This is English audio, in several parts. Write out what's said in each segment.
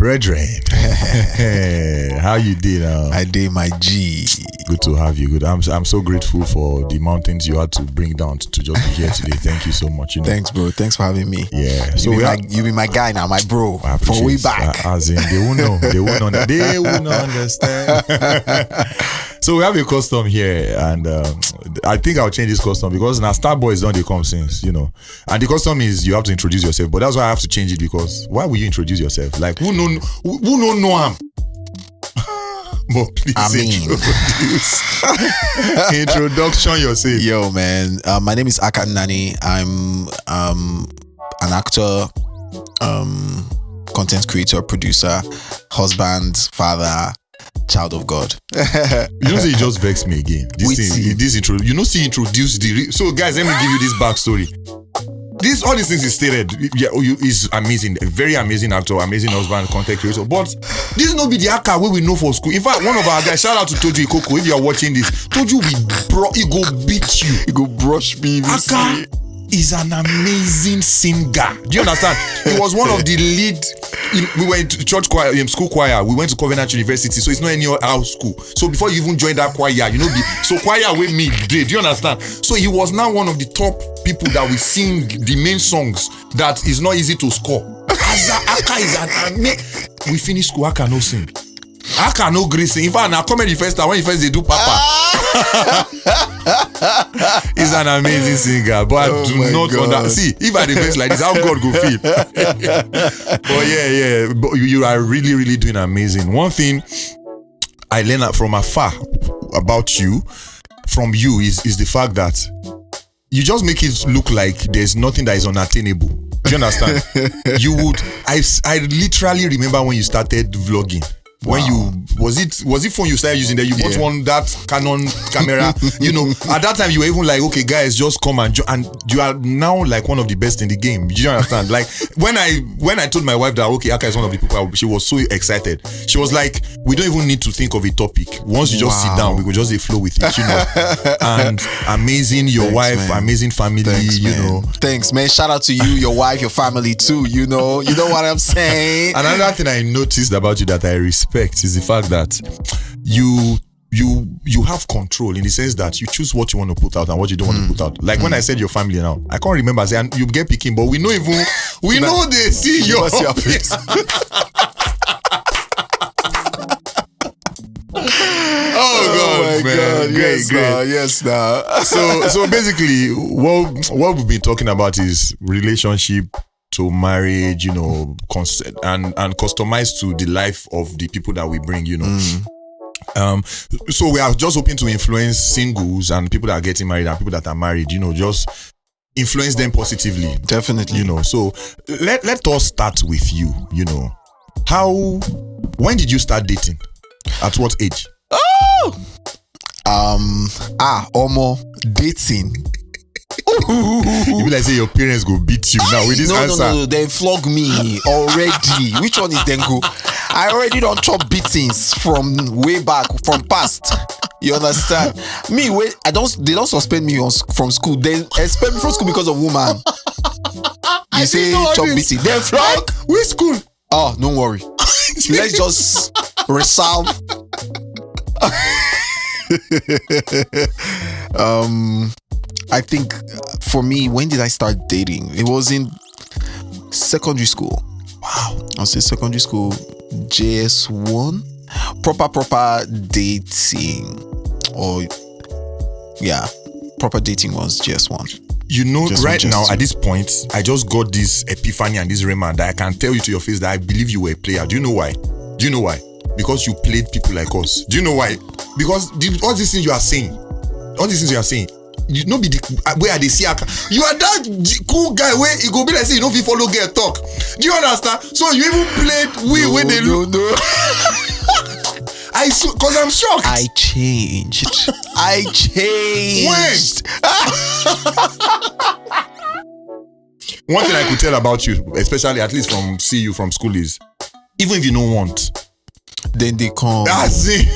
brethren. How you did? I did my G. Good to have you. Good. I'm so grateful for the mountains you had to bring down to just be here today. Thank you so much. Thanks, bro. Thanks for having me. Yeah. So you be my guy now, my bro. From way back. As in, they won't know. They won't understand. So we have a custom here, and I think I'll change this custom because now Starboys don't they come since, and the custom is you have to introduce yourself. But that's why I have to change it, because why will you introduce yourself? Like who don't know him? But please introduction yourself. Yo, man. My name is Aka Nani. I'm an actor, content creator, producer, husband, father, child of God. You know, say you just vex me again. This intro. You know, see introduce the. So, guys, let me give you this backstory. All these things is stated. Yeah, is amazing. A very amazing actor, amazing husband, content creator. But this no be the Aka where we know for school. In fact, one of our guys, shout out to Toju Ikoko. If you are watching this, Toju he go beat you. He go brush me. Aka is an amazing singer. Do you understand? He was one of the lead. We were in church choir, school choir. We went to Covenant University, so it's not any house school. So before you even join that choir, so choir with me. Do you understand? So he was now one of the top people that we sing the main songs that is not easy to score. Aka is an we finish school, Aka no sing. Aka no grace sing. In fact, now comedy first when first they do Papa. He's an amazing singer, but I do not see if I defense like this, how God go feel. But yeah, but you are really, really doing amazing. One thing I learned from afar about you, from you, is the fact that you just make it look like there's nothing that is unattainable. Do you understand? I literally remember when you started vlogging. When was it phone you started using that you bought one that Canon camera, at that time you were even like, okay guys, just come and you are now like one of the best in the game. Do you understand? Like when I told my wife that okay, Aka is one of the people, she was so excited. She was like, we don't even need to think of a topic. Once you just sit down, we will just flow with it, And amazing, your wife, man. Amazing family, Thanks, man. Shout out to you, your wife, your family too. You know what I'm saying. Another thing I noticed about you that I respect is the fact that you have control in the sense that you choose what you want to put out and what you don't want to put out. Like when I said your family now, I can't remember saying you get picking, but we know they see your face. Oh my God, great. Yes, now. So basically, what we've been talking about is relationship to marriage, consent and customized to the life of the people that we bring, So we are just hoping to influence singles and people that are getting married and people that are married, just influence them positively. Definitely. So let us start with you, when did you start dating? At what age? Dating. You be like say your parents go beat you now with this answer. No, they flog me already. Which one is then go? I already don't chop beatings from way back, from past. You understand? Me, they don't suspend me from school. They expel me from school because of woman. You say chop beating. They flog? Which school? Oh, don't worry. Let's just resolve. I think for me, when did I start dating? It was in secondary school. Wow. I'll say secondary school, JS1. Proper dating. Proper dating was JS1. Right now, at this point, I just got this epiphany and this reminder that I can tell you to your face that I believe you were a player. Do you know why? Because you played people like us. Do you know why? Because all these things you are saying, you know be the where they see Aka. You are that cool guy where it go be like say you don't fit follow girl talk. Do you understand? So you even played when they look. No. Cause I'm shocked. I changed. When? One thing I could tell about you, especially at least see you from school, is even if you don't want, then they come. That's it.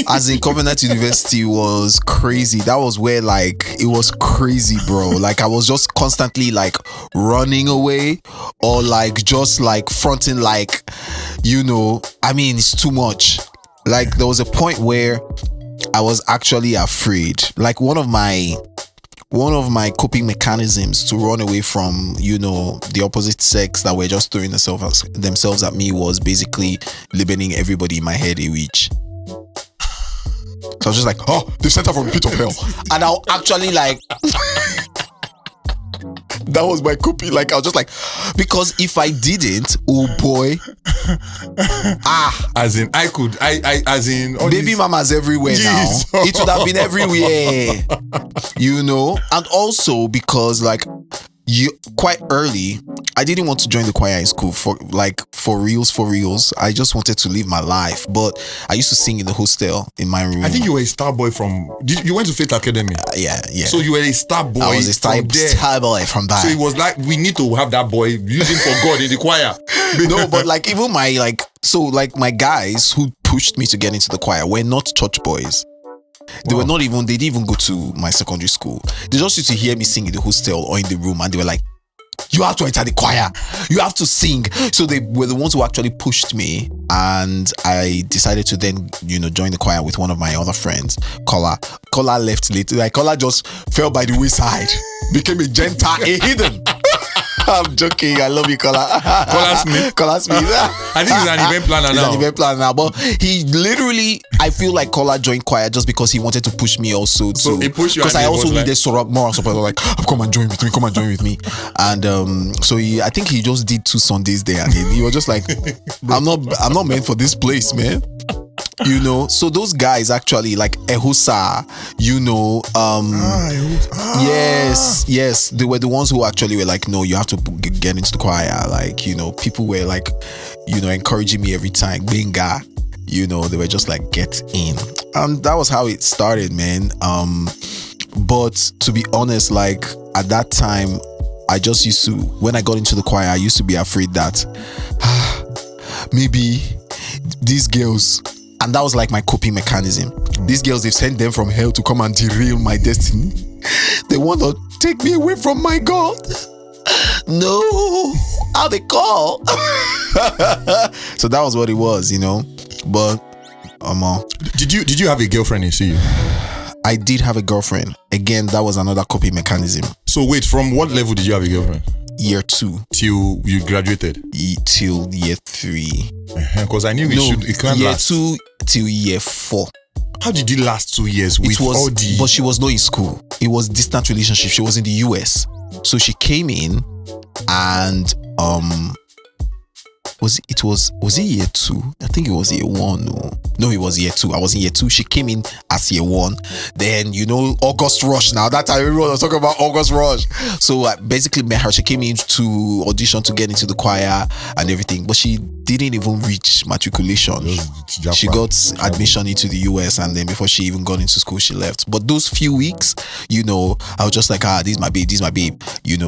As in Covenant University was crazy. That was where like it was crazy, bro. Like I was just constantly like running away or like just like fronting like, I mean, it's too much. Like there was a point where I was actually afraid. Like one of my coping mechanisms to run away from, the opposite sex that were just throwing themselves at me was basically labeling everybody in my head a witch. So I was just like, oh, they sent her from the pit of hell. And I'll actually like... That was my copy. Like I was just like, because if I didn't, oh boy, as in baby mamas everywhere now. It would have been everywhere, and also because like quite early, I didn't want to join the choir in school for reals. I just wanted to live my life. But I used to sing in the hostel in my room. I think you were a star boy you went to Faith Academy. Yeah. So you were a star boy. I was a star boy from that. So it was like, we need to have that boy using for God in the choir. No, but like even my my guys who pushed me to get into the choir were not church boys. They didn't even go to my secondary school. They just used to hear me sing in the hostel or in the room, and they were like, you have to enter the choir, you have to sing. So they were the ones who actually pushed me, and I decided to then join the choir with one of my other friends. Kola left late. Like Kola just fell by the wayside, became a Gentile, a heathen. I'm joking. I love you, Kola. Kola Smith. I think he's an event planner now. He's an event planner now. But he literally, I feel like Kola joined choir just because he wanted to push me also. So he pushed you. Because I also needed moral support. I was like, come and join with me. And so I think he just did 2 Sundays there, and he was just like, I'm not meant for this place, man. So those guys actually like Ehusa, yes, they were the ones who actually were like, no, you have to get into the choir. Like, people were like, encouraging me every time. Benga, they were just like, get in. And that was how it started, man. But to be honest, like at that time, I just used to, when I got into the choir, I used to be afraid that maybe these girls, and that was like my coping mechanism. These girls, they've sent them from hell to come and derail my destiny. They want to take me away from my God. No, how they call. So that was what it was, But did you have a girlfriend in CU? I did have a girlfriend. Again, that was another coping mechanism. So wait, from what level did you have a girlfriend? Year 2 till you graduated. Till year 3. Because I knew it can't year last. 2 till year 4. How did you last 2 years with all the? But she was not in school. It was distant relationship. She was in the US, so she came in, and was it year 2? I think it was year 1. No, it was year 2. I was in year 2. She came in as year 1. Then August Rush. Now that time everyone was talking about August Rush. So I basically met her. She came in to audition to get into the choir and everything, but she didn't even reach matriculation. She got admission into the US, and then before she even got into school, she left. But those few weeks, I was just like, this is my babe.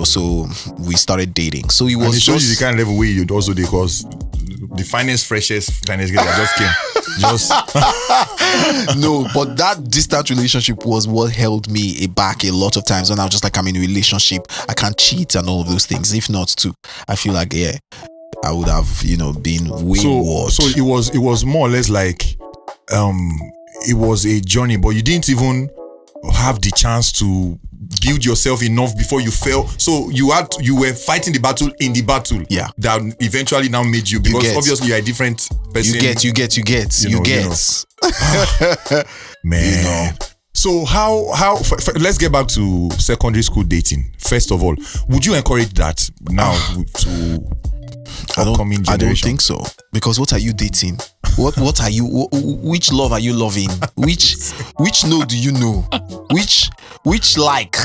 So we started dating. So it was. And it shows you the kind of level where you'd also because the finest girl that just came. No, but that distant relationship was what held me back a lot of times when I was just like, I'm in a relationship, I can't cheat and all of those things. If not to, I feel like I would have been wayward. So it was more or less like it was a journey, but you didn't even have the chance to build yourself enough before you fell. So you were fighting the battle in the battle. Yeah. That eventually now made you, because obviously you're a different person. You get. Man. So how let's get back to secondary school dating. First of all, would you encourage that now to upcoming generation? I don't think so. Because what are you dating? What are you? Which love are you loving? Which no do you know? Which like?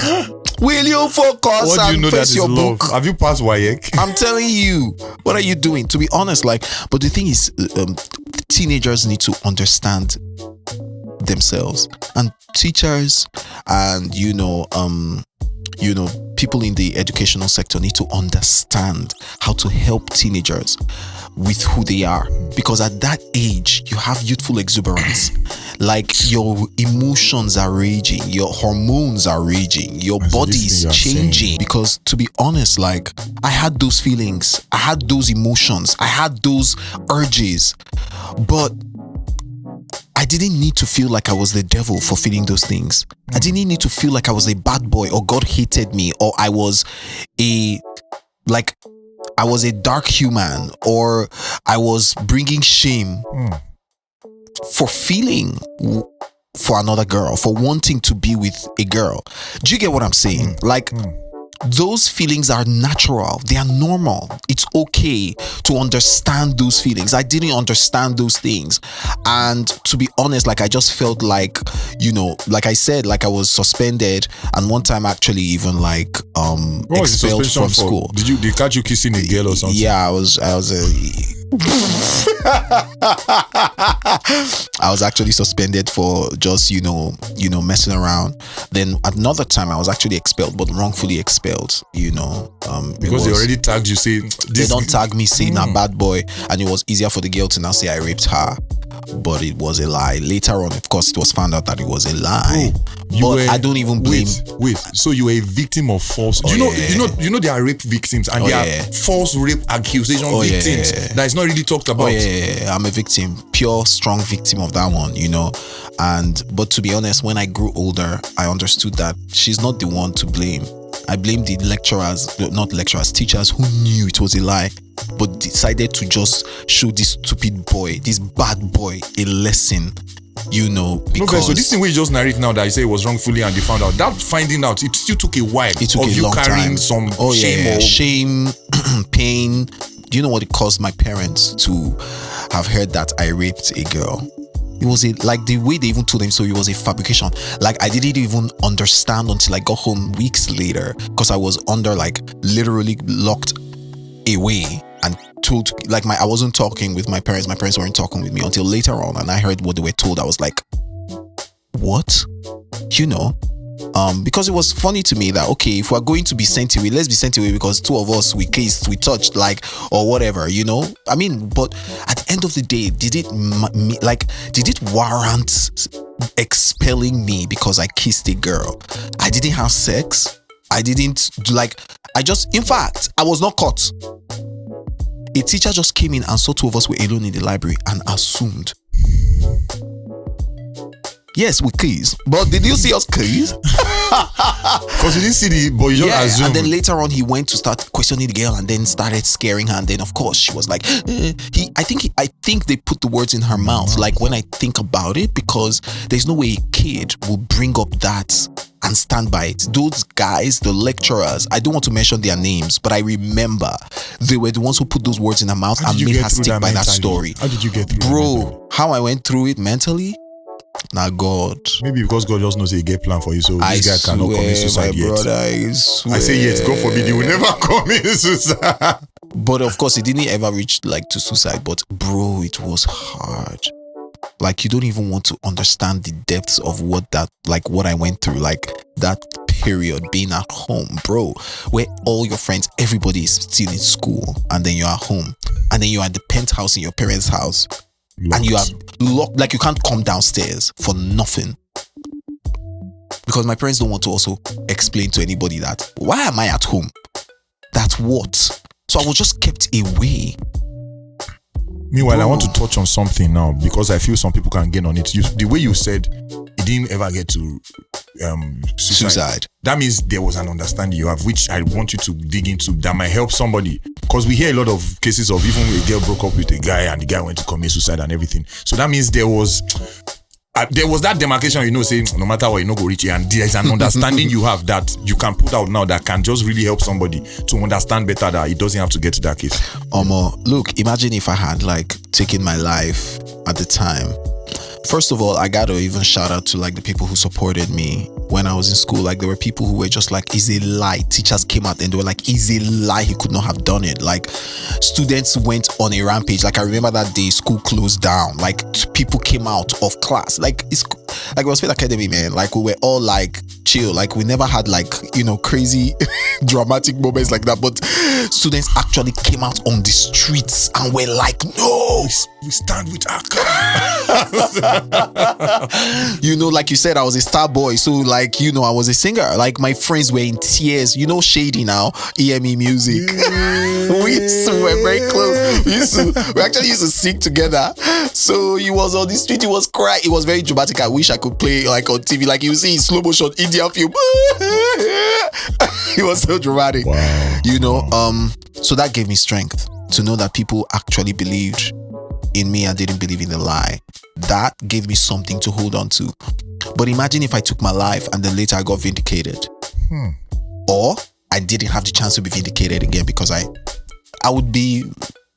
Will you focus? What do you know that is your love? book? Have you passed WAEC? I'm telling you. What are you doing? To be honest, but the thing is, teenagers need to understand themselves, and teachers, and people in the educational sector need to understand how to help teenagers. with who they are, because at that age you have youthful exuberance. Like your emotions are raging, your hormones are raging, your body is changing. Because to be honest, like I had those feelings, I had those emotions, I had those urges, but I didn't need to feel like I was the devil for feeling those things. I didn't need to feel like I was a bad boy, or God hated me, or I was a dark human, or I was bringing shame for feeling for another girl, for wanting to be with a girl. Do you get what I'm saying? Like, those feelings are natural. They are normal. It's okay to understand those feelings. I didn't understand those things. And to be honest, like I just felt like, you know, like I said, like I was suspended, and one time actually even like expelled from school. Did they catch you kissing a girl or something? Yeah, I was actually suspended for just you know messing around. Then another time I was actually expelled, but wrongfully expelled, because they already tagged you, say they don't tag me saying I'm a bad boy, and it was easier for the girl to now say I raped her, but it was a lie. Later on, of course, it was found out that it was a lie. I don't even blame. Wait. So you were a victim of false? You know there are rape victims, and there are false rape accusation victims that is not really talked about. I'm a victim, pure strong victim of that one, but to be honest, when I grew older, I understood that she's not the one to blame. I blame the teachers who knew it was a lie, but decided to just show this stupid boy, this bad boy, a lesson. Because so this thing we just narrate now that I say it was wrongfully and they found out, that finding out, it still took a while. It took a long carrying time. Some shame, pain. Do you know what it caused my parents to have heard that I raped a girl? It was like the way they even told them, so it was a fabrication. Like I didn't even understand until I got home weeks later, because I was under like literally locked away and told, like I wasn't talking with my parents. My parents weren't talking with me until later on, and I heard what they were told. I was like, what? Because it was funny to me that, okay, if we're going to be sent away, let's be sent away because two of us, we kissed, we touched, or whatever, I mean, but at the end of the day, did it warrant expelling me because I kissed a girl? I didn't have sex. In fact, I was not caught. A teacher just came in and saw two of us were alone in the library and assumed. Yes, we kissed. But did you see us kiss? Because you didn't see the boy, you just assumed. And then later on, he went to start questioning the girl and then started scaring her. And then, of course, she was like, I think they put the words in her mouth. Like when I think about it, because there's no way a kid will bring up that and stand by it. Those guys, the lecturers, I don't want to mention their names, but I remember they were the ones who put those words in her mouth and made her stick by that story. How did you get through Bro, how I went through it mentally? Now God. Maybe because God just knows a game plan for you, so this guy cannot commit suicide yet. Brother, I swear. I say yes, God forbid, you will never commit suicide. But of course, it didn't ever reach to suicide. But bro, it was hard. Like you don't even want to understand the depths of what I went through. Like that period being at home, bro, where all your friends, everybody is still in school, and then you're at home, and then you're at the penthouse in your parents' house. Locked. And you are locked, like you can't come downstairs for nothing. Because my parents don't want to also explain to anybody that, why am I at home? That's what? So I was just kept away. Meanwhile, I want to touch on something now, because I feel some people can gain on it. The way you said, it didn't ever get to suicide. That means there was an understanding you have, which I want you to dig into, that might help somebody. Because we hear a lot of cases of even a girl broke up with a guy and the guy went to commit suicide and everything. So that means there was that demarcation, saying no matter what, you go reach it, and there is an understanding you have that you can put out now that can just really help somebody to understand better that it doesn't have to get to that case. Look, imagine if I had taken my life at the time. First of all, I gotta even shout out to the people who supported me when I was in school. There were people who were just like, it's a lie. Teachers came out and they were like, it's a lie, he could not have done it. Students went on a rampage. I remember that day school closed down. People came out of class. It was Faith Academy, man. We were all chill. We never had crazy dramatic moments like that. But students actually came out on the streets and were like, no, we stand with Aka. Like you said, I was a star boy, so like, I was a singer. Like my friends were in tears. Shady now, EmmaOMG. We were very close. We actually used to sing together. So he was on the street, he was crying. It was very dramatic. I wish I could play like on TV, like you see in slow motion Indian film. It was so dramatic. Wow. So that gave me strength to know that people actually believed in me and didn't believe in the lie. That gave me something to hold on to. But imagine if I took my life and then later I got vindicated. Or I didn't have the chance to be vindicated again because I would be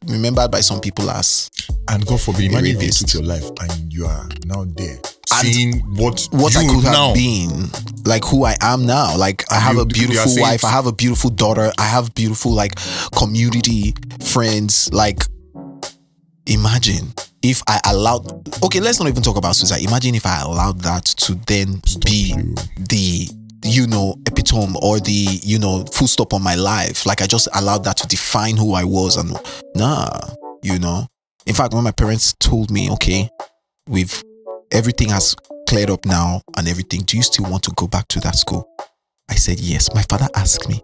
remembered by some people as, and God forbid, imagine if you took your life and you are now there seeing what I could now have been, like who I am now. Like I have a beautiful wife, I have a beautiful daughter, I have beautiful like community friends. Like imagine if I allowed, okay, let's not even talk about suicide. Imagine if I allowed that to then be the epitome or the full stop on my life. Like I just allowed that to define who I was. And in fact, when my parents told me, okay, everything has cleared up now and everything, do you still want to go back to that school? I said yes. My father asked me,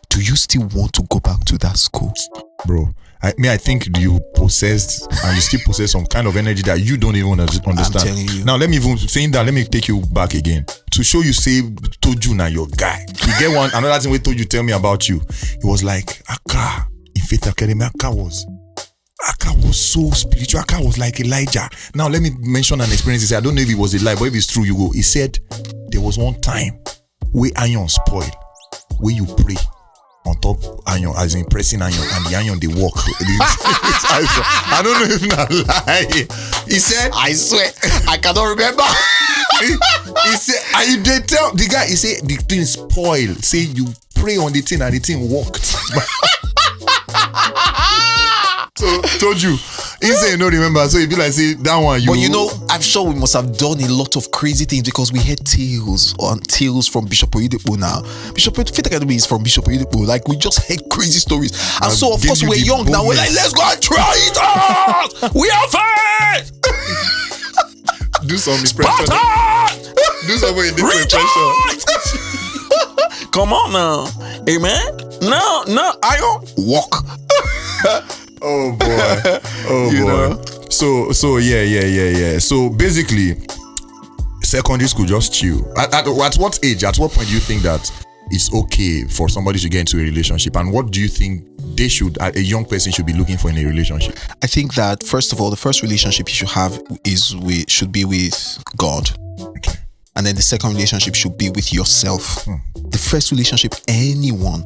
do you still want to go back to that school? Bro, I think you possessed and you still possess some kind of energy that you don't even understand. I'm telling you. Now let me take you back again to show you, say Toju na your guy. You get another thing where Toju tell me about you. It was like Aka in Faith Academy. Aka was so spiritual. Aka was like Elijah. Now let me mention an experience. He said, I don't know if it was a lie, but if it's true, you go. He said there was one time where iron spoil, where you pray on top iron, as in pressing iron, and the iron they walk. I don't know if it's a lie. He said, I swear, I cannot remember. he said, and they tell the guy, he said the thing spoil. Say you pray on the thing and the thing walked. So told you. He said no remember, so he be like, say that one you. But I'm sure we must have done a lot of crazy things because we heard tales from Bishop Oyedepo now. Bishop Faith Academy is from Bishop Oyedepo. Like we just heard crazy stories. And so of course we're young now. We're like, let's go and try it out. We are faith. Do some impression. Do some impression. Come on now. Amen. No, I don't walk. Oh boy. Oh boy. So yeah. So basically, secondary school just chill. At what age? At what point do you think that it's okay for somebody to get into a relationship? And what do you think a young person should be looking for in a relationship? I think that first of all, the first relationship you should have should be with God. Okay. And then the second relationship should be with yourself. The first relationship anyone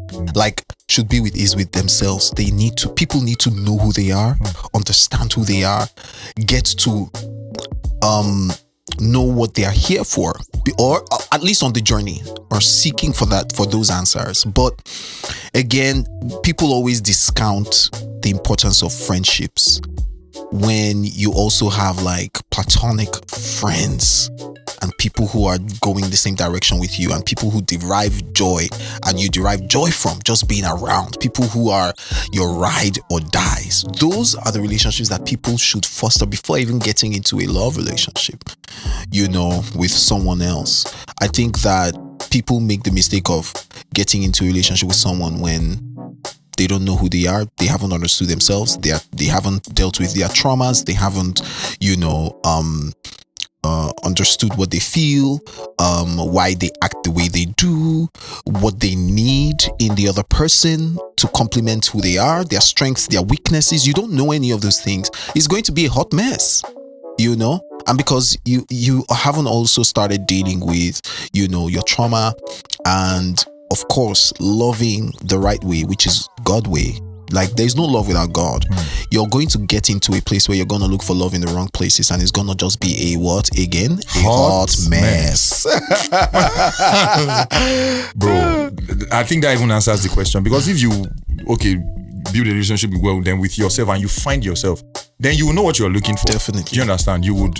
should be is with themselves. People need to know who they are, understand who they are, get to know what they are here for, or at least on the journey, or seeking for those answers. But again, people always discount the importance of friendships when you also have like platonic friends and people who are going the same direction with you, and people who derive joy and you derive joy from just being around, people who are your ride or dies. Those are the relationships that people should foster before even getting into a love relationship, with someone else. I think that people make the mistake of getting into a relationship with someone when they don't know who they are. They haven't understood themselves. They haven't dealt with their traumas. They haven't, understood what they feel, why they act the way they do, what they need in the other person to complement who they are, their strengths, their weaknesses. You don't know any of those things. It's going to be a hot mess, and because you haven't also started dealing with, your trauma, and of course, loving the right way, which is God way. Like, there's no love without God. You're going to get into a place where you're going to look for love in the wrong places, and it's going to just be a what again? A hot mess. Bro, I think that even answers the question, because if you build a relationship then with yourself and you find yourself, then you will know what you're looking for. Definitely. Do you understand? You would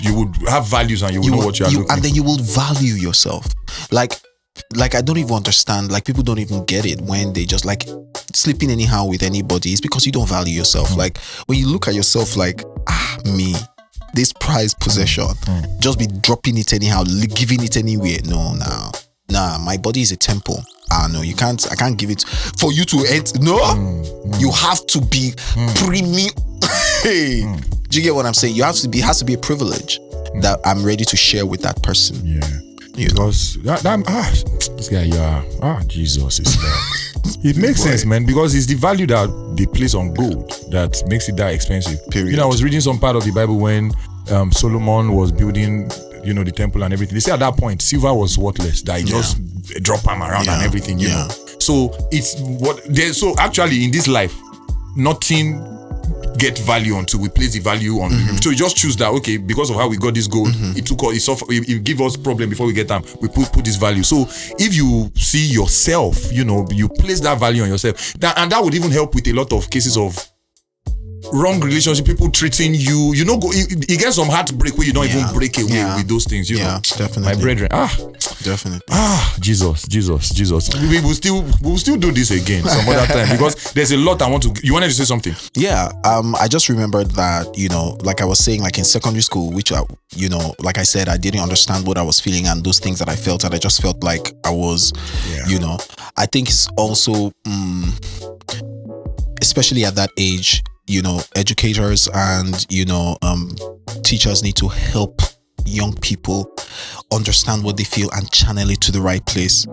have values, and you will know what you're looking for. And then you will value yourself. Like, like I don't even understand. Like people don't even get it when they just like sleeping anyhow with anybody. It's because you don't value yourself. Like when you look at yourself, like me, this prized possession, just be dropping it anyhow, giving it anywhere. No, nah. My body is a temple. No, I can't give it for you to eat. No, you have to be premium. Hey, do you get what I'm saying? It has to be a privilege that I'm ready to share with that person. Yeah. Because this guy, Jesus is it makes sense, man, because it's the value that they place on gold that makes it that expensive. Period. I was reading some part of the Bible when Solomon was building, the temple and everything. They say at that point silver was worthless, that he just drop them around and everything, you know. So it's so actually in this life, nothing get value until we place the value on. So we just choose that, okay, because of how we got this gold, it give us problem before we get them. We put this value. So if you see yourself, you place that value on yourself, and that would even help with a lot of cases of wrong relationship, people treating you, it gets some heartbreak where you don't even break away with those things, definitely. My brethren, definitely. Jesus. We will still do this again some other time, because there's a lot you wanted to say something. Yeah, I just remembered that, like I was saying, like in secondary school, which like I said, I didn't understand what I was feeling and those things that I felt, and I just felt like I was, I think it's also, especially at that age, educators and teachers need to help young people understand what they feel and channel it to the right place.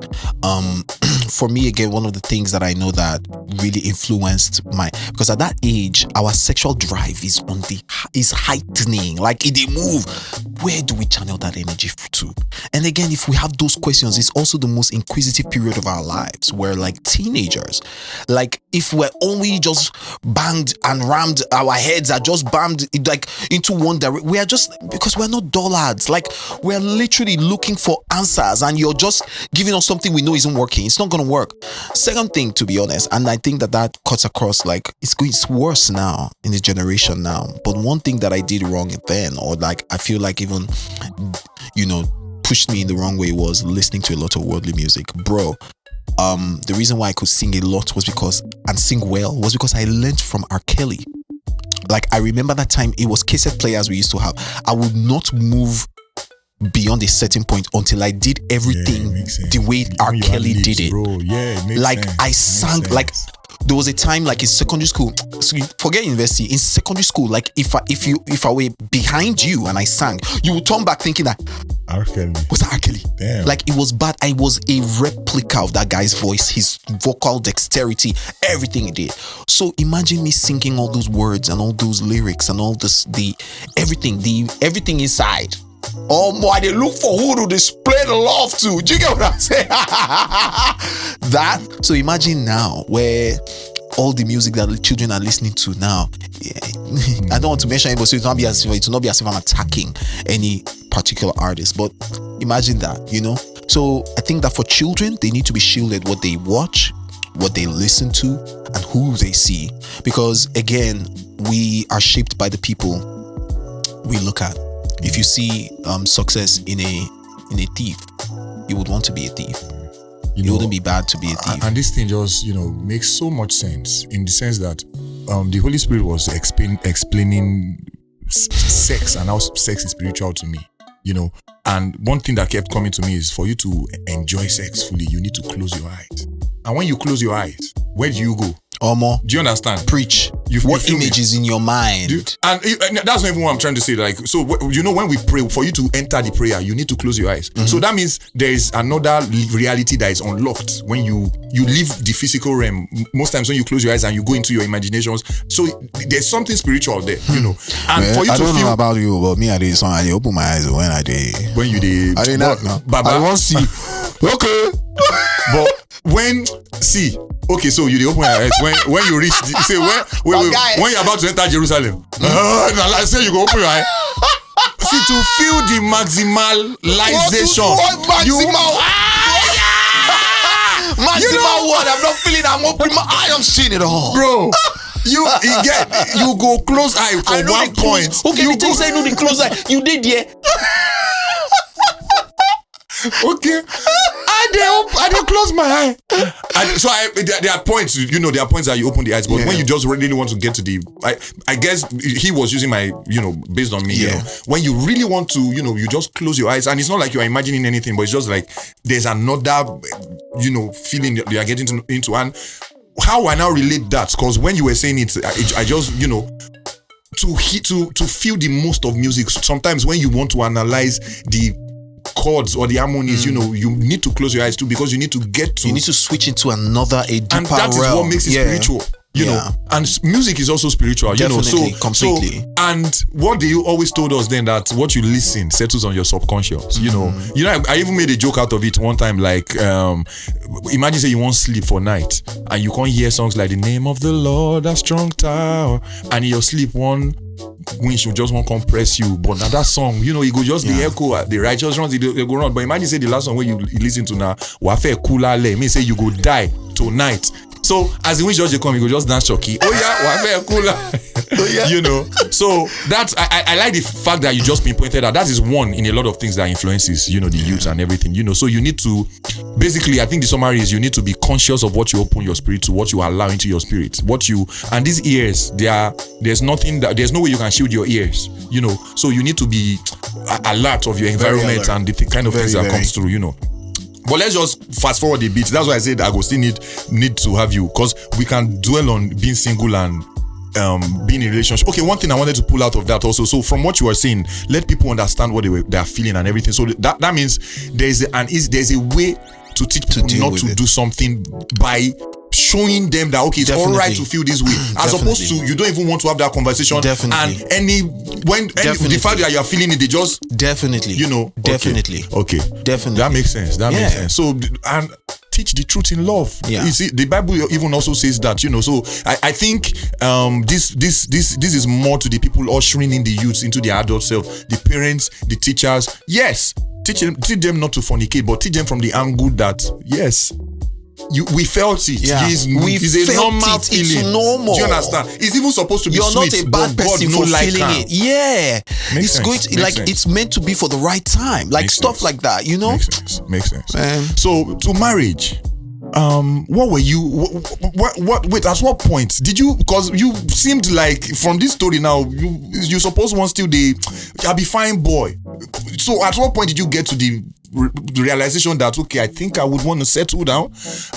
For me, again, one of the things that I know that really influenced because at that age, our sexual drive is heightening, like it move. Where do we channel that energy to? And again, if we have those questions, it's also the most inquisitive period of our lives. We're like teenagers. Like if we're only just banged and rammed, our heads are just banged like into one direction. We are just, because we're not dullards. Like we're literally looking for answers, and you're just giving us something we know isn't working. It's not going to work. Second thing, to be honest, and I think that cuts across, like it's worse now in this generation now. But one thing that I did wrong then, or like I feel like even pushed me in the wrong way, was listening to a lot of worldly music, bro. The reason why I could sing a lot was because I learned from R. Kelly. Like I remember that time, it was cassette players we used to have. I would not move beyond a certain point until I did everything the way R. Kelly did it. Bro. Yeah, it makes like sense. I sang like there was a time, like in secondary school, so forget university, in secondary school, like if I were behind you and I sang, you would turn back thinking that R. Kelly. Was that R. Kelly? Damn. Like it was bad. I was a replica of that guy's voice, his vocal dexterity, everything he did. So imagine me singing all those words and all those lyrics and all this, everything inside. Oh boy, they look for who to display the love to. Do you get what I'm saying? So imagine now where all the music that the children are listening to now. I don't want to mention anybody, so it will not be as if I'm attacking any particular artist. But imagine that, So I think that for children, they need to be shielded what they watch, what they listen to, and who they see. Because again, we are shaped by the people we look at. If you see success in a thief, you would want to be a thief. It wouldn't be bad to be a thief. And this thing just, makes so much sense, in the sense that the Holy Spirit was explaining sex and how sex is spiritual to me, And one thing that kept coming to me is, for you to enjoy sex fully, you need to close your eyes. And when you close your eyes, where do you go? Omo. Do you understand? Preach. What image is in your mind? And that's not even what I'm trying to say. Like, so when we pray, for you to enter the prayer, you need to close your eyes. So that means there is another reality that is unlocked when you leave the physical realm. Most times when you close your eyes and you go into your imaginations, so there's something spiritual there, And for you I to don't feel know about you, but me, I open my eyes when I did. When you did, I did not. Baba, I won't see. Okay. But okay, so you open your eyes when you reach say when you're about to enter Jerusalem. I say you go open your eye. See, to feel the maximalization. Maximal what? I'm not feeling. I'm opening my eye. I'm seeing it all, bro. You go close eye for one point. Okay, you say no the close eye. You did, yeah. Okay. I didn't close my eye. And so there are points, there are points that you open the eyes, but when you just really want to get to the, I guess he was using my, based on me, when you really want to, you just close your eyes, and it's not like you're imagining anything, but it's just like there's another, feeling that you are getting into. And how I now relate that, because when you were saying it, I just, to feel the most of music, sometimes when you want to analyze the chords or the harmonies, you need to close your eyes too, because you need to get to, you need to switch into a deeper and that is realm. what makes it spiritual, and music is also spiritual. Definitely, completely. So, and what they always told us then, that what you listen settles on your subconscious. I even made a joke out of it one time, like imagine say you won't sleep for night and you can't hear songs like the name of the Lord, a strong tower, and in your sleep one winch will just won't compress you, but now that song, it go just the echo, the righteous ones, they go wrong. But imagine say the last song where you listen to now, wafe kula le, mean say you go die tonight. So as the wind just come, you go just dance choky. Oh yeah, wafe kula. So that's I like the fact that you just pinpointed that is one in a lot of things that influences, the youth and everything. So you need to basically, I think the summary is you need to be conscious of what you open your spirit to, what you allow into your spirit, and these ears, there's no way you can shield your ears, so you need to be alert of your environment and the kind of things that comes through, But let's just fast forward a bit. That's why I said I go still need to have you, because we can dwell on being single and being in a relationship. Okay, one thing I wanted to pull out of that also. So from what you were saying, let people understand what they are feeling and everything. So that means there's a way to teach people not to do something by showing them that it's all right to feel this way, as opposed to you don't even want to have that conversation. Definitely. And the fact that you are feeling it, they just definitely, definitely, okay, definitely, that makes sense. Makes sense. So and teach the truth in love. You see, the Bible even also says that. So I think this is more to the people ushering in the youths into their adult self, the parents, the teachers. Yes, teach them not to fornicate, but teach them from the angle that we felt it. It's a normal feeling. It's normal. Do you understand? It's even supposed to be You're sweet. You're not a bad person for feeling it. Yeah. Makes sense. It's meant to be for the right time. Like makes stuff sense. Like that, Makes sense. So to marriage, what were you? What? Wait, at what point did you? Because you seemed like from this story now, you supposed one still I'll be fine boy. So at what point did you get to the realization that I think I would want to settle down?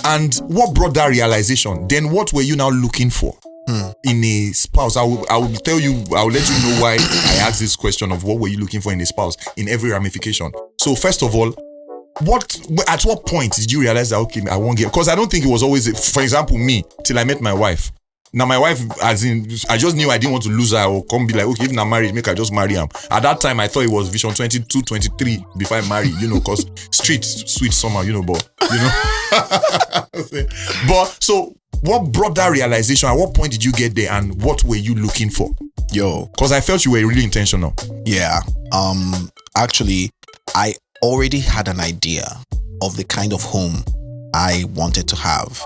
And what brought that realization? Then what were you now looking for in a spouse? I will let you know why I asked this question of what were you looking for in a spouse in every ramification. So first of all, at what point did you realize that I won't get? Because I don't think it was always, for example, me till I met my wife. Now my wife, as in, I just knew I didn't want to lose her or come be like, if I'm married, make I just marry him. At that time, I thought it was Vision 22, 23 before I marry, because street sweet summer, but. But so, what brought that realization? At what point did you get there, and what were you looking for? Because I felt you were really intentional. Yeah. Actually, I already had an idea of the kind of home I wanted to have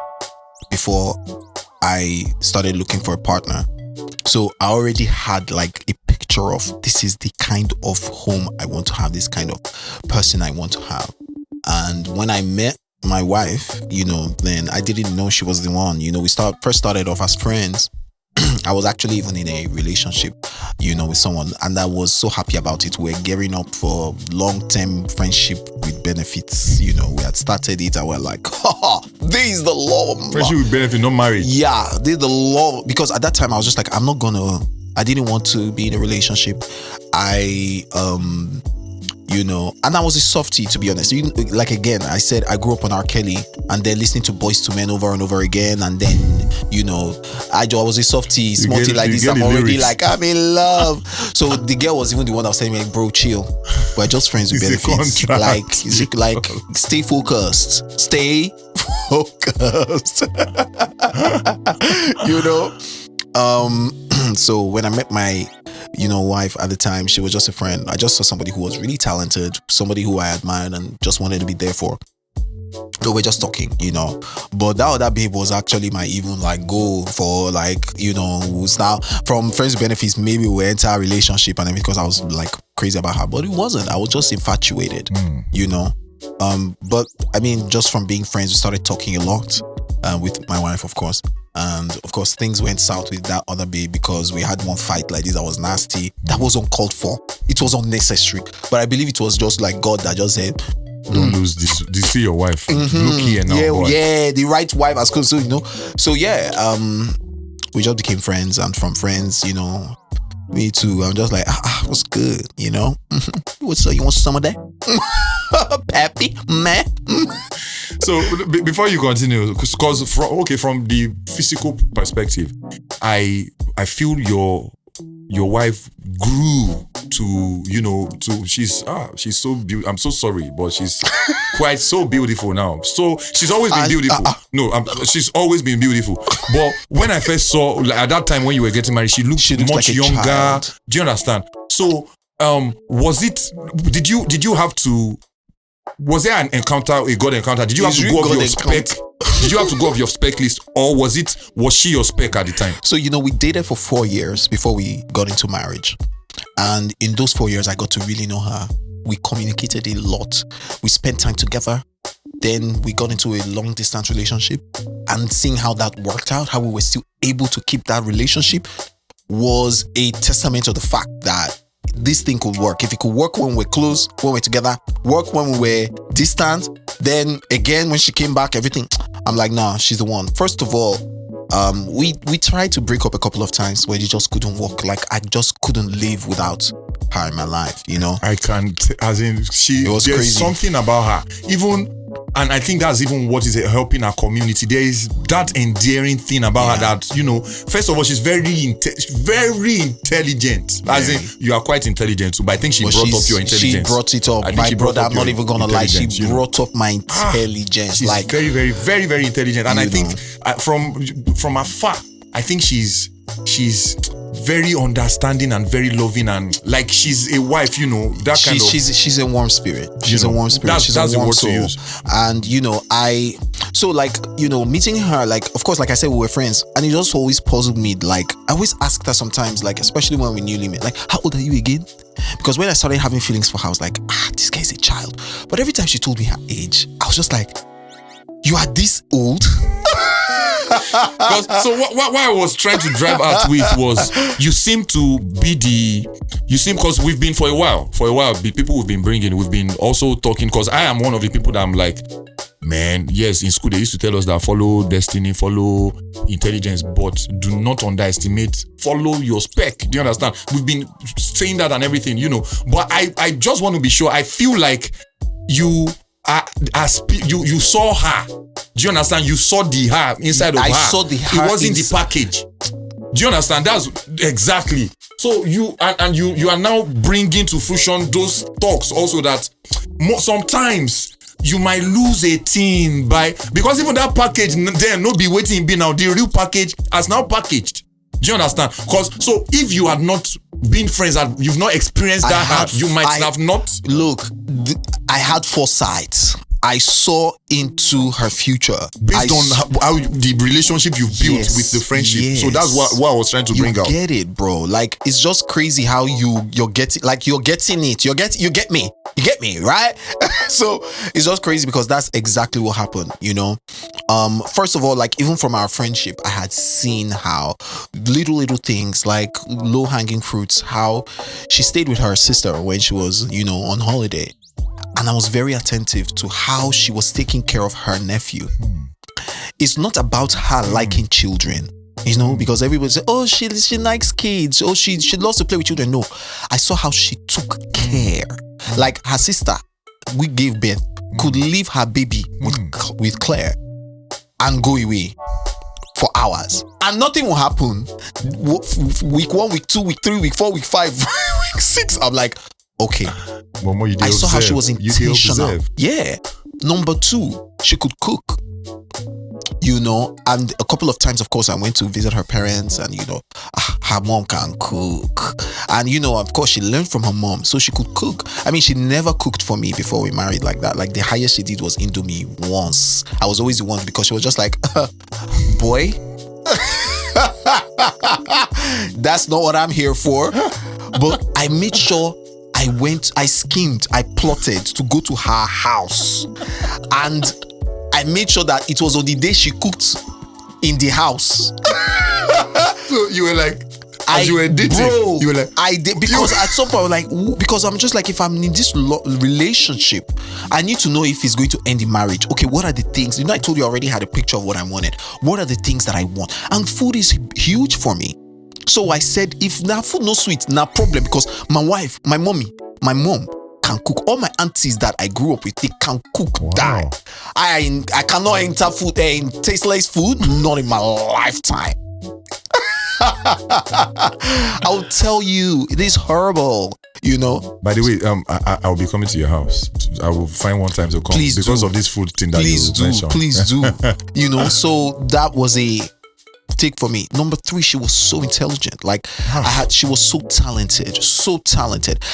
before I started looking for a partner. So I already had like a picture of this is the kind of home I want to have, this kind of person I want to have. And when I met my wife, then I didn't know she was the one. We first started off as friends. I was actually even in a relationship, with someone, and I was so happy about it. We're gearing up for long-term friendship with benefits. We had started it and we're like, this is the love. Friendship with benefit, not marriage. Yeah, this is the love. Because at that time I was just like, I didn't want to be in a relationship. And I was a softie, to be honest. Like again, I said I grew up on R. Kelly and then listening to Boys to Men over and over again, and then I was a softie, smarty like this. I'm already like I'm in love. So the girl was even the one that was saying like, bro, chill. We're just friends with benefits. Like stay focused. Stay focused. So when I met my wife at the time, she was just a friend. I just saw somebody who was really talented, somebody who I admired and just wanted to be there for. So we're just talking, But that other babe was actually my even like goal for now from friends with benefits, maybe we enter a relationship and everything, because I was like crazy about her. But it wasn't. I was just infatuated, But I mean, just from being friends, we started talking a lot with my wife, of course. And of course, things went south with that other babe because we had one fight like this that was nasty. That was uncalled for. It was unnecessary. But I believe it was just like God that just said, don't lose this. Do you see your wife? Look here now, boy. Yeah, the right wife as close, So yeah, we just became friends, and from friends, me too. I'm just like, what's good, What's up? You want some of that? Pappy, man. So before you continue, because from the physical perspective, I feel your wife grew to she's so beautiful. I'm so sorry, but she's quite so beautiful now. So she's always been beautiful. She's always been beautiful. But when I first saw, like, at that time when you were getting married, she looked much like younger. Child. Do you understand? So was it? Did you have to? Was there an encounter, a God encounter? Did you have to go off your spec? Did you have to go off your spec list, or was she your spec at the time? So we dated for 4 years before we got into marriage, and in those 4 years, I got to really know her. We communicated a lot. We spent time together. Then we got into a long distance relationship, and seeing how that worked out, how we were still able to keep that relationship, was a testament to the fact that this thing could work. If it could work when we're close, when we're together, work when we were distant, then again when she came back, everything, I'm like, nah, she's the one. First of all, we tried to break up a couple of times where it just couldn't work. Like, I just couldn't live without her in my life, I can't, as in, it was there's crazy. something about her, even, and I think that's even what is helping our community. There is that endearing thing about her that, first of all, she's very intelligent. As in, you are quite intelligent too, but I think she brought up your intelligence. She brought it up. My brother, I'm not even gonna lie, she brought up my intelligence. She's like, very, very, very, very intelligent. And I think from afar, I think she's very understanding and very loving, and like she's a wife, that kind of. She's a warm spirit. She's a warm spirit. She's a warm soul. And meeting her, like, of course, like I said, we were friends, and it just always puzzled me. Like, I always asked her sometimes, like, especially when we newly met, like, how old are you again? Because when I started having feelings for her, I was like, this guy is a child. But every time she told me her age, I was just like, you are this old? So what I was trying to drive out with was, you seem because we've been for a while, the people we've been bringing, we've been also talking, because I am one of the people that I'm like, man, yes, in school they used to tell us that follow destiny, follow intelligence, but do not underestimate, follow your spec. Do you understand? We've been saying that and everything, but I just want to be sure. I feel like you saw her. Do you understand? You saw the her inside of her. I saw the her. It wasn't the package. Do you understand? That's exactly. So you are now bringing to fruition those talks also that sometimes you might lose a thing because even that package there no be waiting be now. The real package has now packaged. Do you understand? Because so if you had not been friends and you've not experienced that, you might have not. Look, I had foresight. I saw into her future based on how the relationship you've built with the friendship. Yes. So that's what I was trying to bring out. You get it, bro. Like, it's just crazy how you're getting it. You get me. You get me, right? So it's just crazy because that's exactly what happened, First of all, like, even from our friendship, I had seen how little things, like low-hanging fruits, how she stayed with her sister when she was, on holiday. And I was very attentive to how she was taking care of her nephew. It's not about her liking children, because everybody say, oh, she likes kids. Oh, she loves to play with children. No, I saw how she took care. Like, her sister, we gave birth, could leave her baby with Claire and go away for hours. And nothing will happen. Week 1, week 2, week 3, week 4, week 5, week 6. I'm like, okay. I saw how she was intentional. Yeah. Number 2, she could cook. And a couple of times, of course, I went to visit her parents, and her mom can cook. And of course, she learned from her mom, so she could cook. I mean, she never cooked for me before we married like that. Like, the highest she did was Indomie once. I was always the one, because she was just like, boy, that's not what I'm here for. But I made sure I schemed, I plotted to go to her house, and I made sure that it was on the day she cooked in the house. So you were like, as you were dating, you were like, I did, because at some point I was like, because I'm just like, if I'm in this relationship, I need to know if it's going to end in marriage. Okay, what are the things? I told you I already had a picture of what I wanted. What are the things that I want? And food is huge for me. So I said, if now food no sweet, no problem, because my wife, my mom can cook. All my aunties that I grew up with, they can cook. Wow. Die. I cannot enter food in tasteless food, not in my lifetime. I'll tell you, it is horrible, By the way, I'll be coming to your house. I will find one time to come. Please because do. of this food thing that you mentioned. Please do. So that was a take for me. Number 3, she was so intelligent. Like she was so talented,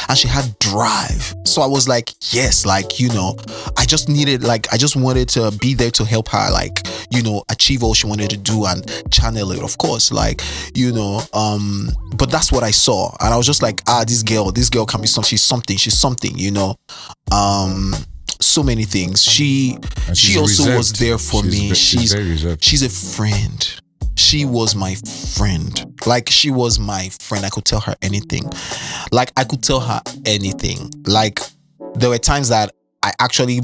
and she had drive. So I was like, yes, like, I just wanted to be there to help her, like, achieve all she wanted to do and channel it, of course, like, but that's what I saw, and I was just like, this girl can be something. She's something, so many things. She also reserved. Was there for me. She's very reserved. She's a friend. She was my friend. Like, she was my friend. I could tell her anything. Like, there were times that I actually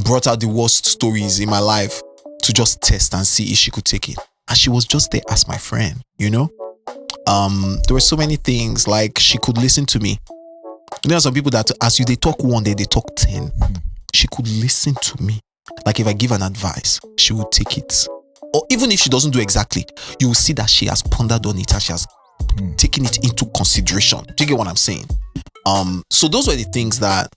brought out the worst stories in my life to just test and see if she could take it. And she was just there as my friend, There were so many things. Like, she could listen to me. There are some people that, as they talk one day, they talk 10. She could listen to me. Like, if I give an advice, she would take it. Or even if she doesn't do exactly, you will see that she has pondered on it and she has taken it into consideration. Do you get what I'm saying? So those were the things that,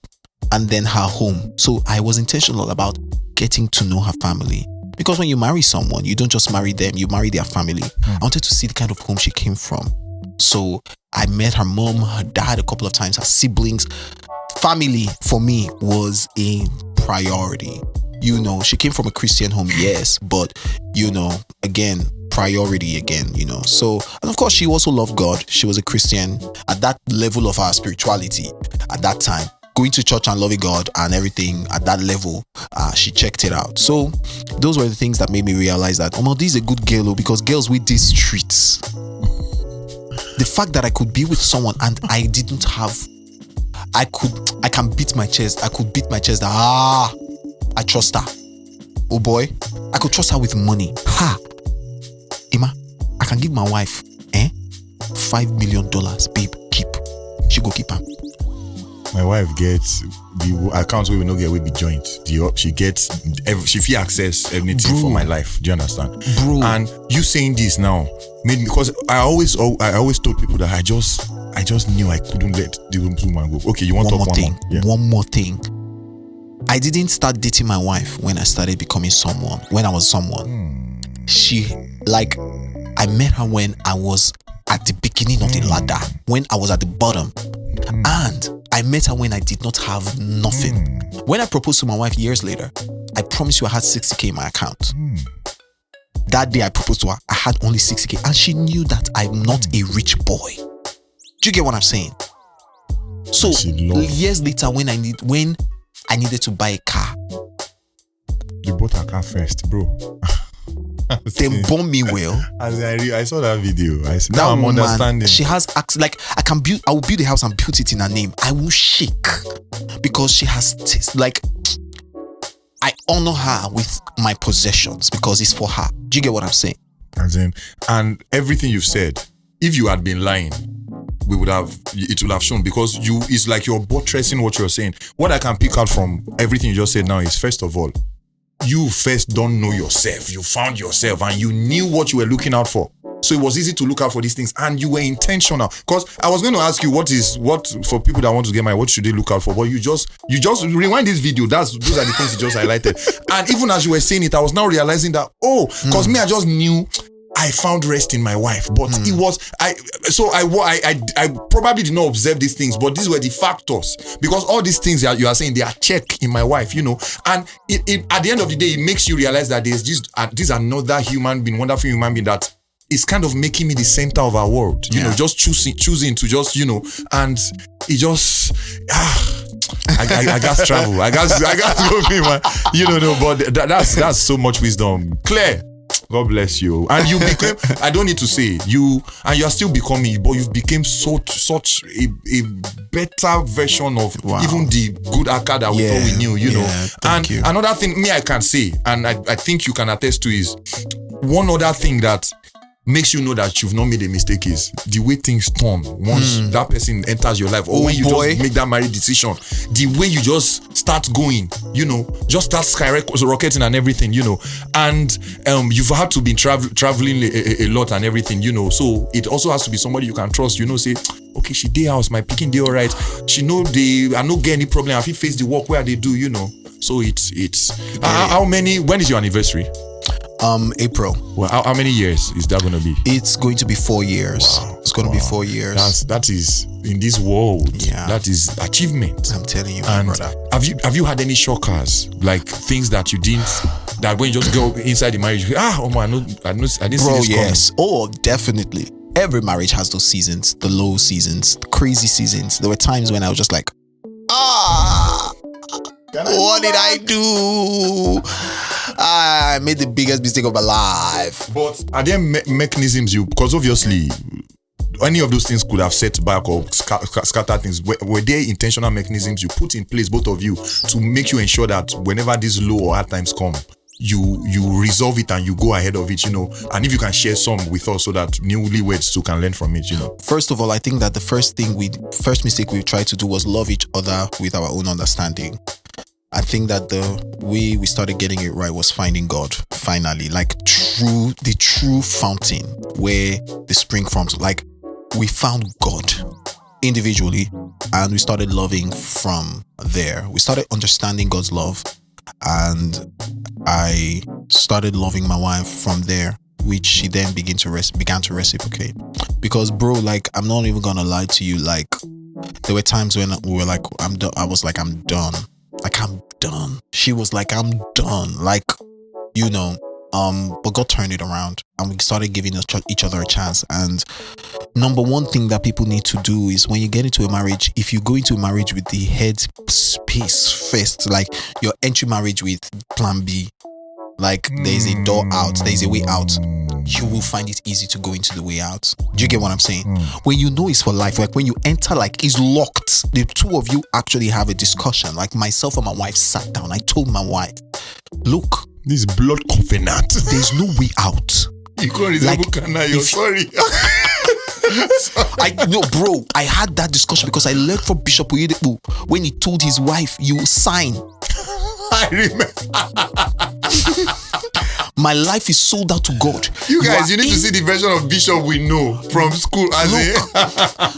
and then her home. So I was intentional about getting to know her family. Because when you marry someone, you don't just marry them, you marry their family. I wanted to see the kind of home she came from. So I met her mom, her dad a couple of times, her siblings. Family for me was a priority. She came from a Christian home, yes, but, again, priority again, So, and of course, she also loved God. She was a Christian at that level of her spirituality at that time. Going to church and loving God and everything at that level, she checked it out. So, those were the things that made me realize that, this is a good girl, because girls with these streets. The fact that I could be with someone and I didn't have, I can beat my chest. I could beat my chest that, I trust her. Oh boy, I could trust her with money. Emma, I can give my wife $5 million, babe, keep. She go keep her. My wife gets the accounts we will not get will be joint. She gets she feel access everything for my life. Do you understand, bro? And you saying this now made me, because I always told people that I just knew I couldn't let the woman go. Okay, you want to talk one more? Yeah. One more thing. I didn't start dating my wife when I started becoming someone. When I was someone, I met her when I was at the beginning of the ladder, when I was at the bottom, and I met her when I did not have nothing. When I proposed to my wife years later, I promise you I had 60K in my account. That day I proposed to her, I had only 60K, and she knew that I'm not a rich boy. Do you get what I'm saying? So years later, when I needed to buy a car, you bought a car first, bro. They bought me well. I saw that video. Now I'm woman, understanding. She has like I will build a house and build it in her name. I will shake because she has taste. Like, I honor her with my possessions because it's for her. Do you get what I'm saying? And everything you've said, if you had been lying, it would have shown, because it's like you're buttressing what you're saying. What I can pick out from everything you just said now is, first of all, you first don't know yourself. You found yourself and you knew what you were looking out for. So it was easy to look out for these things, and you were intentional. Because I was going to ask you what for people that want to get married, what should they look out for? But you just rewind this video. Those are the things you just highlighted. And even as you were saying it, I was now realizing that, because me, I just knew I found rest in my wife, but it was I probably did not observe these things, but these were the factors, because all these things that you are saying, they are check in my wife, and it at the end of the day, it makes you realize that there's just this another human being, wonderful human being that it's kind of making me the center of our world. You know, just choosing to just, you know, and it just I got travel. I got go be man. You don't know, but that's so much wisdom. Claire, God bless you. And you became, I don't need to say, you are still becoming, but you've become such a better version of even the good Aka that we thought we knew, you know. And another thing I can say, and I think you can attest to, is one other thing that makes you know that you've not made a mistake is the way things turn once that person enters your life, or when you just make that marriage decision, the way you just start going, you know, just start skyrocketing and everything, you know. And you've had to be traveling a lot and everything, you know. So it also has to be somebody you can trust, you know. Say, okay, she day house, my picking day alright. She know I no get any problem. If he face the work where they do, you know. So it's how many? When is your anniversary? April. Well, how many years is that going to be? It's going to be 4 years. Wow. It's going to be 4 years. That is in this world. Yeah. That is achievement. I'm telling you, and my brother. Have you had any shockers, like things that you didn't, that when you just go inside the marriage, I didn't see this yes. Coming. Oh, definitely. Every marriage has those seasons, the low seasons, the crazy seasons. There were times when I was just like, what did I do? I made the biggest mistake of my life. But are there mechanisms because obviously any of those things could have set back or scattered things. Were there intentional mechanisms you put in place, both of you, to make you ensure that whenever these low or hard times come, you resolve it and you go ahead of it, you know? And if you can share some with us so that newlyweds too can learn from it, you know? First of all, I think that the first mistake we tried to do was love each other with our own understanding. I think that the way we started getting it right was finding God, finally, like the true fountain where the spring from. Like, we found God individually and we started loving from there. We started understanding God's love and I started loving my wife from there, which she then began to reciprocate. Because bro, like, I'm not even gonna lie to you, like, there were times when we were like, I'm done. I was like, I'm done. Like, I'm done. She was like, I'm done. Like, you know, but God turned it around and we started giving each other a chance. And number one thing that people need to do is when you get into a marriage, if you go into a marriage with the head space first, like your entry marriage with plan B, like there's a door out, there's a way out, you will find it easy to go into the way out. Do you get what I'm saying? When you know it's for life, like when you enter, like it's locked, the two of you actually have a discussion. Like myself and my wife sat down. I told my wife, look, this blood covenant, there's no way out. You can't you're sorry. No, bro, I had that discussion because I learned from Bishop Oyedepo when he told his wife, you will sign. I remember. My life is sold out to God. You guys, you need to see the version of Bishop we know from school.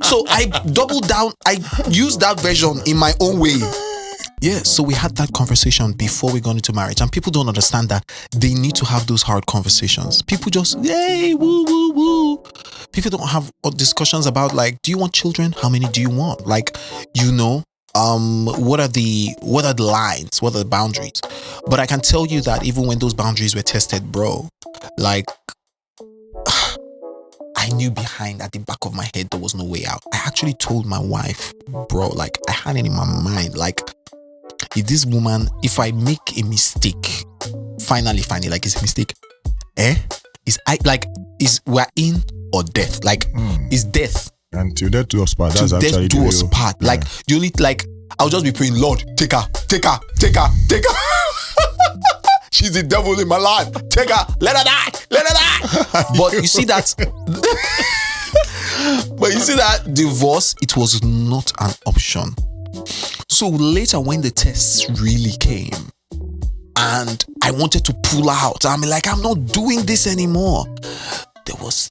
So I doubled down. I used that version in my own way. Yeah, so we had that conversation before we got into marriage. And people don't understand that they need to have those hard conversations. People just, yay, woo, woo, woo. People don't have discussions about, like, do you want children? How many do you want? Like, you know, what are the lines? What are the boundaries? But I can tell you that even when those boundaries were tested, bro, like, I knew behind at the back of my head there was no way out. I actually told my wife, bro, like, I had it in my mind, like, if I make a mistake, finally, like, it's a mistake, we're in or death, like, it's death. Until death do us part. That's actually death do us part. Like, the only, like, I'll just be praying, Lord, take her. She's the devil in my life. Take her. Let her die. But you see that. But you see that divorce, it was not an option. So later, when the tests really came, and I wanted to pull out, I'm like, I'm not doing this anymore. There was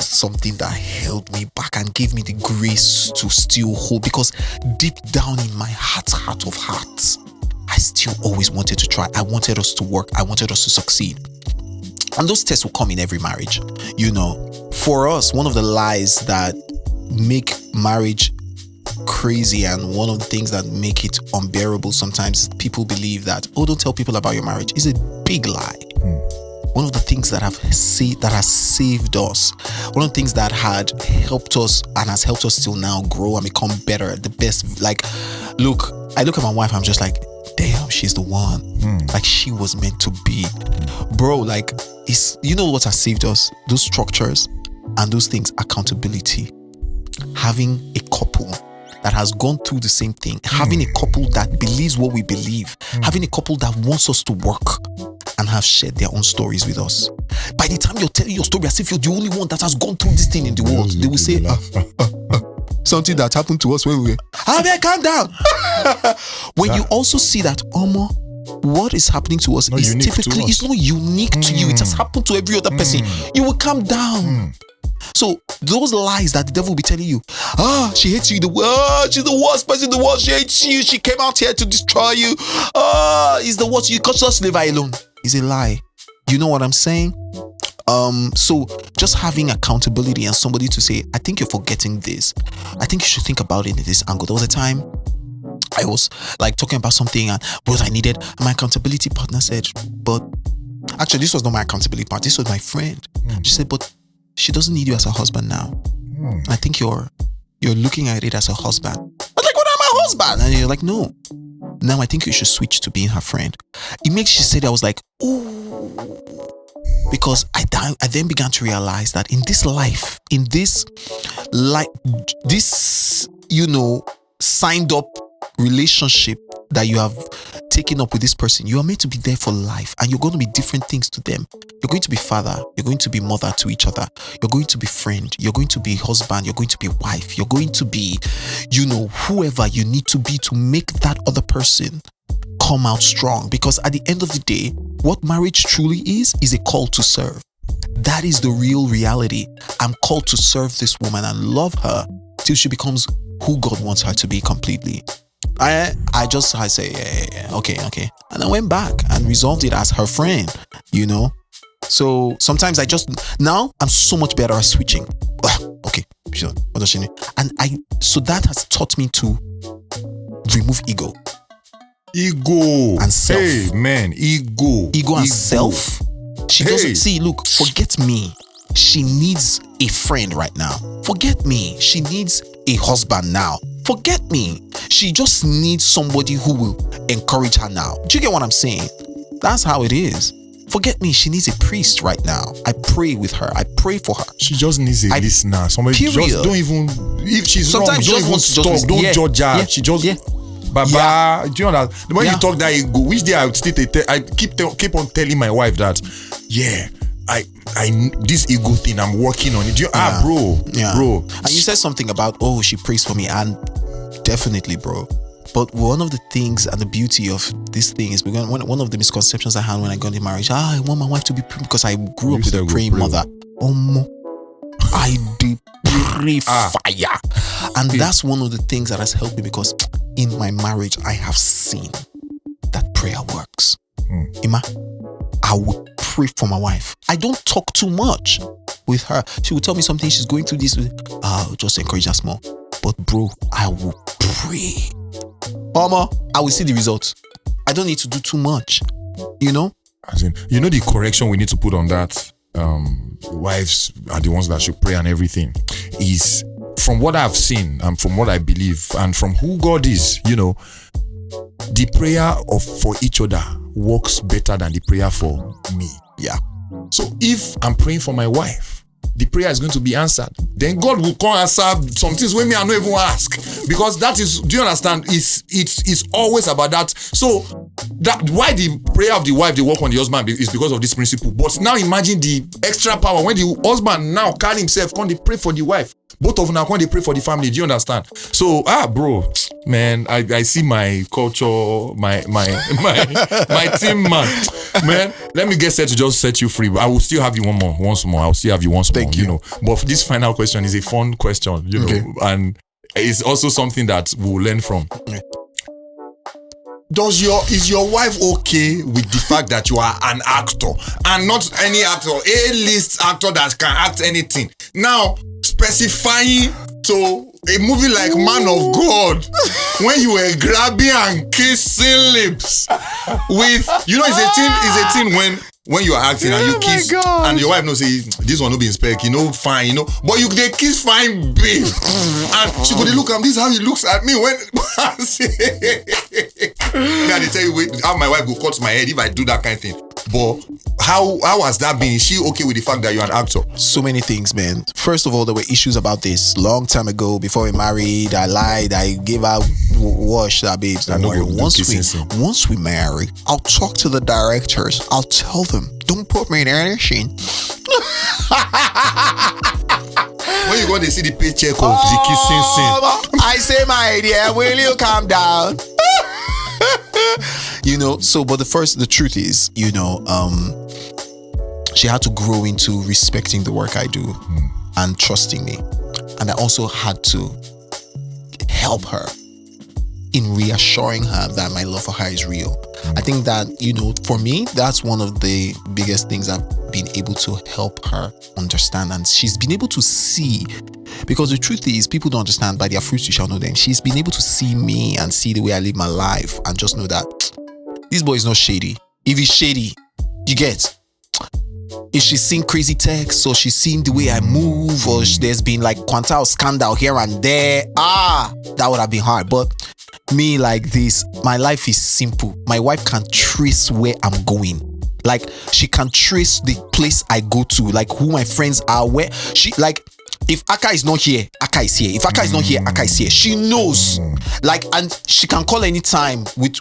something that held me back and gave me the grace to still hold, because deep down in my heart of hearts, I still always wanted to try. I wanted us to work. I wanted us to succeed. And those tests will come in every marriage. You know, for us, one of the lies that make marriage crazy and one of the things that make it unbearable sometimes is people believe that, don't tell people about your marriage, is a big lie. one of the things that has saved us, one of the things that had helped us and has helped us till now grow and become better, the best. Like, look, I look at my wife, I'm just like, damn, she's the one. Like, she was meant to be. Bro, like, you know what has saved us? Those structures and those things, accountability. Having a couple that has gone through the same thing, having a couple that believes what we believe, having a couple that wants us to work and have shared their own stories with us. By the time you're telling your story as if you're the only one that has gone through this thing in the world, they will say, something that happened to us when we were, calm down. When you also see that, what is happening to us is typically, it's not unique to you. It has happened to every other person. You will calm down. So those lies that the devil will be telling you, she hates you, she's the worst person in the world, she hates you, she came out here to destroy you, is the worst, you can't just leave her alone, is a lie. You know what I'm saying? So just having accountability and somebody to say, I think you're forgetting this, I think you should think about it in this angle. There was a time I was like talking about something and what I needed, and my accountability partner said, but actually this was not my accountability partner, this was my friend. She said, but she doesn't need you as a husband now. I think you're looking at it as a husband. I was like, what am I, husband? And you're like, no. Now I think you should switch to being her friend. It makes she say that. I was like, ooh. Because I then began to realize that in this life, signed up relationship that you have taken up with this person, you are meant to be there for life, and you're going to be different things to them. You're going to be father, you're going to be mother to each other, you're going to be friend, you're going to be husband, you're going to be wife, you're going to be, whoever you need to be to make that other person come out strong. Because at the end of the day, what marriage truly is a call to serve. That is the real reality. I'm called to serve this woman and love her till she becomes who God wants her to be completely. I say, yeah, okay. And I went back and resolved it as her friend, So sometimes now I'm so much better at switching. Okay, sure. What does she need? And so that has taught me to remove ego. Ego. And self. Hey, man, ego. Ego and self. She doesn't see, look, forget me. She needs a friend right now. Forget me. She needs a husband now. Forget me. She just needs somebody who will encourage her now. Do you get what I'm saying? That's how it is. Forget me. She needs a priest right now. I pray with her. I pray for her. She just needs a listener. Somebody period. Just don't even, if she's sometimes wrong, don't even stop. Don't judge her. She just... Baba, do you understand? When you talk that ego, which day I keep on telling my wife that, I this ego thing, I'm working on it. Bro. And you said something about, she prays for me, and definitely, bro. But one of the things and the beauty of this thing is, one of the misconceptions I had when I got into marriage, I want my wife to be praying because I grew up with a praying mother. I did pray fire. And that's one of the things that has helped me, because in my marriage, I have seen that prayer works. Emma, I would pray for my wife. I don't talk too much with her. She will tell me something she's going through this. I'll just encourage her small. But bro, I will pray. Mama, I will see the results. I don't need to do too much. As in, the correction we need to put on that. Wives are the ones that should pray and everything. Is from what I've seen and from what I believe and from who God is, the prayer for each other works better than the prayer for me. Yeah. So if I'm praying for my wife, the prayer is going to be answered. Then God will come answer some things when me I don't even ask. Because that is, do you understand? It's always about that. So that why the prayer of the wife, they work on the husband, is because of this principle. But now imagine the extra power when the husband now carry himself, come they pray for the wife. Both of them now when they pray for the family. Do you understand? So bro, man, I see my culture, my team, man. Let me get set to just set you free. I will still have you once more. I'll still have you once more. Thank you. But this final question is a fun question, okay. And it's also something that we'll learn from. Okay. Is your wife okay with the fact that you are an actor and not any actor, A-list actor that can act anything? Now, specifying to a movie like Man of God, when you were grabbing and kissing lips with, it's a thing when you are acting and you kiss, and your wife knows say this one will be in spec, fine, but you they kiss fine, babe, and she could look at him. This is how he looks at me when I say, now they tell you wait, how my wife go cut my head if I do that kind of thing. But how has that been? Is she okay with the fact that you're an actor? So many things, man. First of all, there were issues about this long time ago. Before we married, I lied. I gave out wash that babes. Don't worry. Once we marry, I'll talk to the directors. I'll tell them, don't put me in anything. When you go, they see the paycheck of the kissing scene. I say, my dear, will you calm down? But the truth is, she had to grow into respecting the work I do and trusting me. And I also had to help her in reassuring her that my love for her is real. I think that, for me, that's one of the biggest things I've been able to help her understand. And she's been able to see, because the truth is, people don't understand, by their fruits you shall know them. She's been able to see me and see the way I live my life and just know that this boy is not shady. If he's shady, you get. If she's seen crazy texts or she's seen the way I move or there's been like quantal scandal here and there, that would have been hard. But me like this, my life is simple. My wife can trace where I'm going. Like she can trace the place I go to, like who my friends are, where she like. If Aka is not here, Aka is here. If Aka is not here, Aka is here. She knows. Like, and she can call anytime with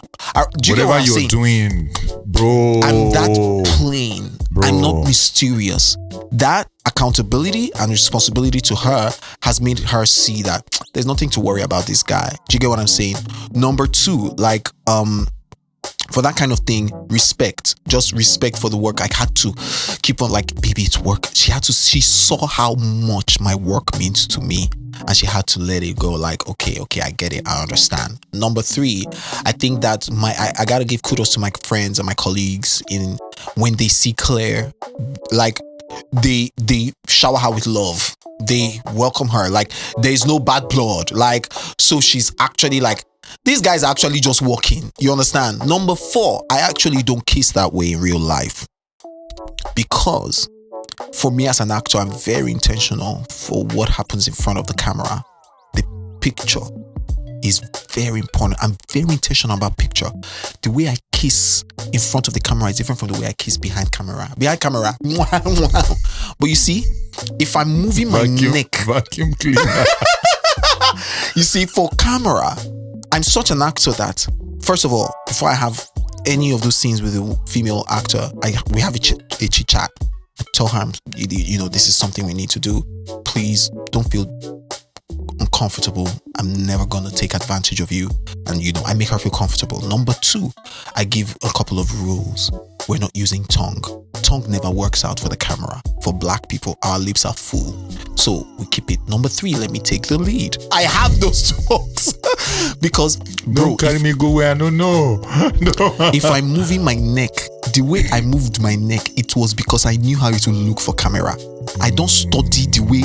do you get what I'm saying? Doing, bro. I'm that plain. Bro. I'm not mysterious. That accountability and responsibility to her has made her see that there's nothing to worry about this guy. Do you get what I'm saying? Number two, like, for that kind of thing, respect. Just respect for the work. I had to keep on like, baby, it's work. She saw how much my work means to me. And she had to let it go like, okay, I get it. I understand. Number three, I think that I gotta give kudos to my friends and my colleagues when they see Claire, like they shower her with love. They welcome her. Like there's no bad blood. Like, so she's actually like, these guys are actually just walking. You understand? Number four, I actually don't kiss that way in real life. Because for me as an actor, I'm very intentional for what happens in front of the camera. The picture is very important. I'm very intentional about picture. The way I kiss in front of the camera is different from the way I kiss behind camera. Behind camera, but you see, if I'm moving my neck, vacuum cleaner. You see, for camera, I'm such an actor that, first of all, before I have any of those scenes with a female actor, we have a chit chat. I tell her, this is something we need to do. Please don't feel uncomfortable. I'm never gonna take advantage of you. And I make her feel comfortable. Number two, I give a couple of rules. We're not using tongue. Tongue never works out for the camera. For black people, our lips are full. So we keep it. Number three, let me take the lead. I have those talks. Because, bro, don't carry me go where I don't know. No. If I'm moving my neck, the way I moved my neck, it was because I knew how it would look for camera. I don't study the way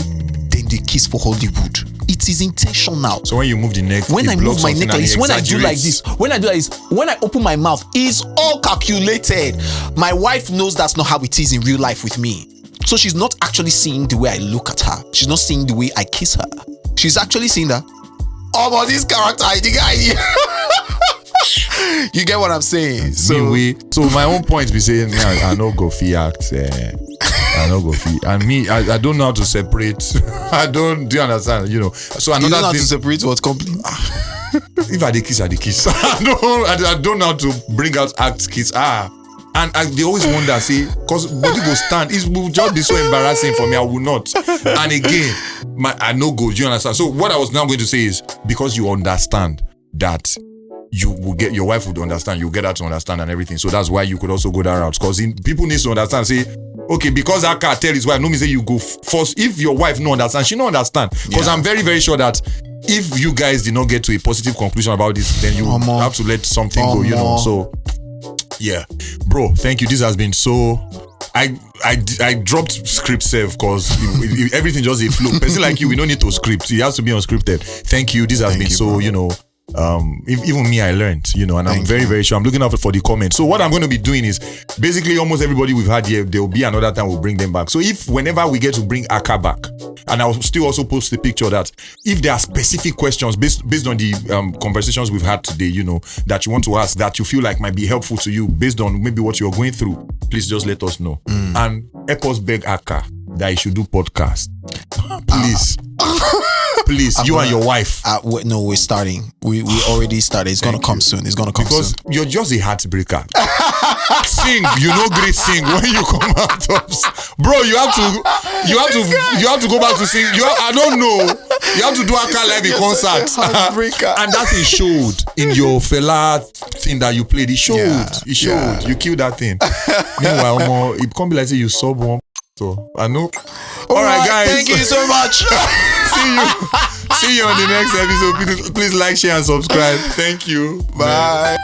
then they kiss for Hollywood. It is intentional. So when you move the neck, when I move my neck like this, when I do like this, when I open my mouth, it's all calculated. My wife knows that's not how it is in real life with me. So she's not actually seeing the way I look at her. She's not seeing the way I kiss her. She's actually seeing that. Oh, but this character, the guy. You get what I'm saying? So my own point be saying, I know go fi act. I know go fi. And me, I don't know how to separate. Do you understand? So another you don't know how thing, to separate what completely. If I kiss, I kiss. I don't know how to bring out act kiss. And they always wonder, see, because body go stand. It will just be so embarrassing for me. I will not. And again, I know go. Do you understand? So what I was now going to say is, because you understand that you will get, your wife would understand, you get her to understand and everything. So that's why you could also go that route. Because people need to understand, say, okay, because I can't tell his wife, no me say you go first. If your wife no understand, she no understand. Because I'm very, very sure that if you guys did not get to a positive conclusion about this, then you have to let something go, So yeah, bro, thank you. This has been so. I dropped script save because everything just a flow. Person like you, we don't need to script. It has to be unscripted. Thank you. This has been so, Even me, I learned, and I'm very, very sure. I'm looking out for the comments. So what I'm going to be doing is basically almost everybody we've had here, there will be another time we'll bring them back. So if whenever we get to bring Aka back, and I'll still also post the picture that if there are specific questions based on the conversations we've had today, that you want to ask, that you feel like might be helpful to you based on maybe what you're going through, please just let us know. And help us beg Aka that he should do podcast. Please. Please, you and your wife. No, we're starting. We already started. It's gonna come soon. It's gonna come soon. Because you're just a heartbreaker. Sing, great sing when you come out of. Bro, you have to go back to sing. I don't know. You have to do Aka live in concert. And that thing showed in your fella thing that you played. It showed. It showed. Yeah. You killed that thing. Meanwhile, it can't be like say you sub one. So I know. All right, guys. Thank you so much. See you on the next episode. Please like, share, and subscribe. Thank you. Bye.